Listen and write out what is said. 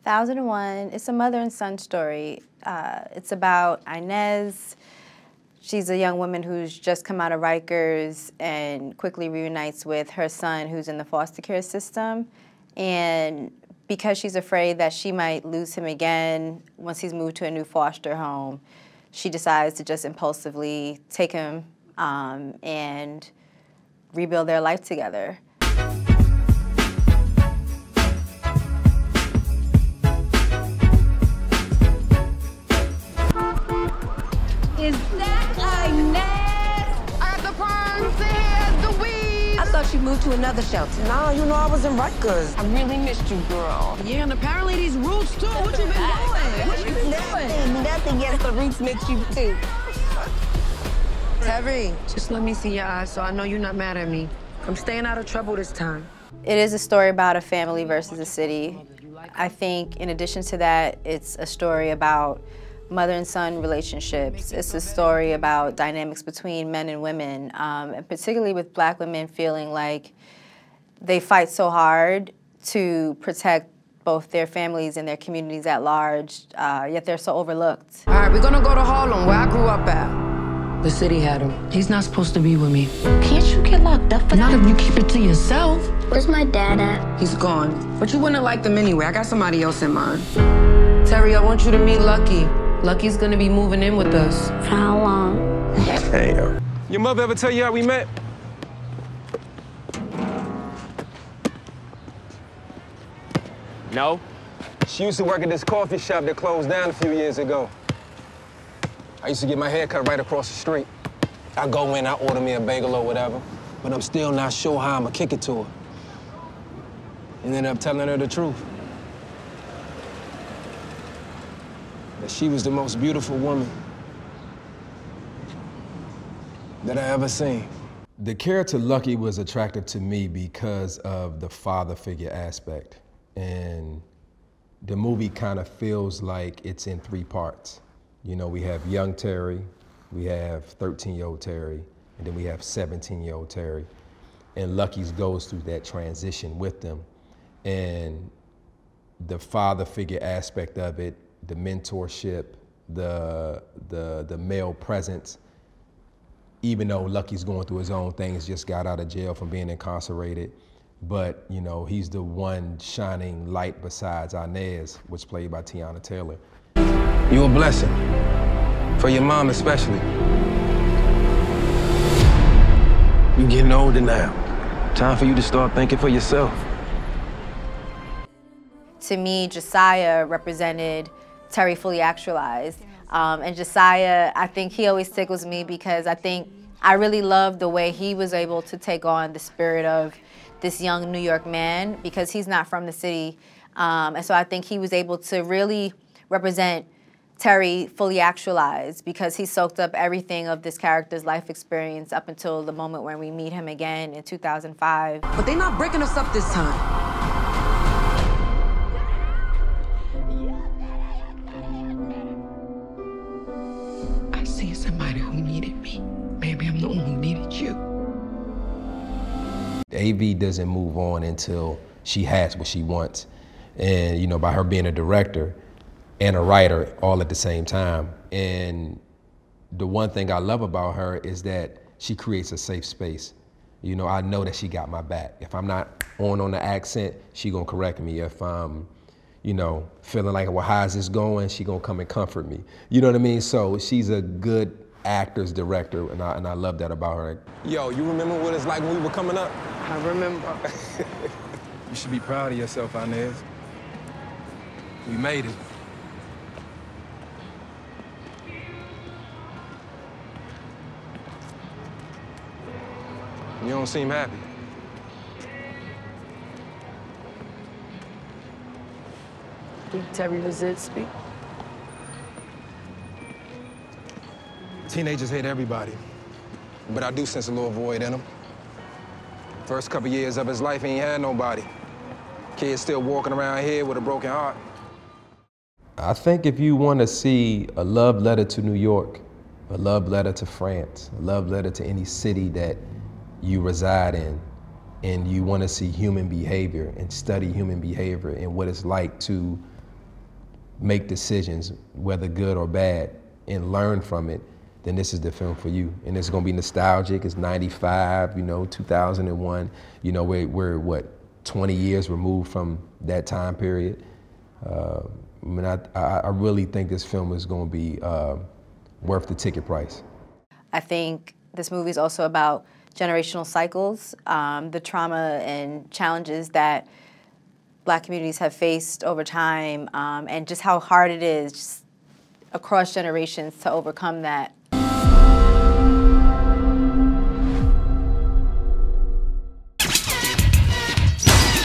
1001, it's a mother and son story. It's about Inez. She's a young woman who's just come out of Rikers and quickly reunites with her son who's in the foster care system. And because she's afraid that she might lose him again once he's moved to a new foster home, she decides to just impulsively take him and rebuild their life together. Is that Inez? I got the perms, the hair, the weave. I thought you moved to another shelter. Nah, you know I was in Rikers. I really missed you, girl. Yeah, and apparently these roots too. What you been doing? What you been doing? Nothing, yes, the roots makes you too. Terry, just let me see your eyes so I know you're not mad at me. I'm staying out of trouble this time. It is a story about a family versus a city. I think in addition to that, it's a story about mother and son relationships. It's a story about dynamics between men and women, and particularly with Black women feeling like they fight so hard to protect both their families and their communities at large, yet they're so overlooked. All right, we're gonna go to Harlem, where I grew up at. The city had him. He's not supposed to be with me. Can't you get locked up for Not that? if you keep it to yourself. Where's my dad at? He's gone. But you wouldn't like them anyway. I got somebody else in mind. Terry, I want you to meet Lucky. Lucky's gonna be moving in with us. For how long? Damn. Your mother ever tell you how we met? No? She used to work at this coffee shop that closed down a few years ago. I used to get my hair cut right across the street. I go in, I order me a bagel or whatever, but I'm still not sure how I'ma kick it to her. And ended up telling her the truth. That she was the most beautiful woman that I ever seen. The character Lucky was attractive to me because of the father figure aspect. And the movie kind of feels like it's in 3 parts. You know, we have young Terry, we have 13-year-old Terry, and then we have 17-year-old Terry. And Lucky's goes through that transition with them. And the father figure aspect of it, the mentorship, the male presence, even though Lucky's going through his own things, just got out of jail from being incarcerated, but you know, he's the one shining light besides Inez, which played by Teyana Taylor. You a blessing, for your mom especially. You getting older now. Time for you to start thinking for yourself. To me, Josiah represented Terry fully actualized. And Josiah, I think he always tickles me because I really love the way he was able to take on the spirit of this young New York man because he's not from the city. And so I think he was able to really represent Terry fully actualized because he soaked up everything of this character's life experience up until the moment when we meet him again in 2005. But they're not breaking us up this time. I see somebody who needed me. Maybe I'm the one who needed you. AV doesn't move on until she has what she wants. And you know, by her being a director and a writer all at the same time. And the one thing I love about her is that she creates a safe space. You know, I know that she got my back. If I'm not on the accent, she gonna correct me. If I'm, you know, feeling like, well, how's this going? She gonna come and comfort me. You know what I mean? So she's a good actor's director, and I love that about her. Yo, you remember what it's like when we were coming up? I remember. You should be proud of yourself, Inez. We made it. You don't seem happy. Did Terry Lizette speak? Teenagers hate everybody, but I do sense a little void in them. First couple years of his life, he ain't had nobody. Kid still walking around here with a broken heart. I think if you want to see a love letter to New York, a love letter to France, a love letter to any city that you reside in, and you want to see human behavior and study human behavior and what it's like to make decisions, whether good or bad, and learn from it, then this is the film for you. And it's gonna be nostalgic. It's 95, 2001. We're what, 20 years removed from that time period. I really think this film is gonna be worth the ticket price. I think this movie is also about generational cycles, the trauma and challenges that Black communities have faced over time, and just how hard it is just across generations to overcome that.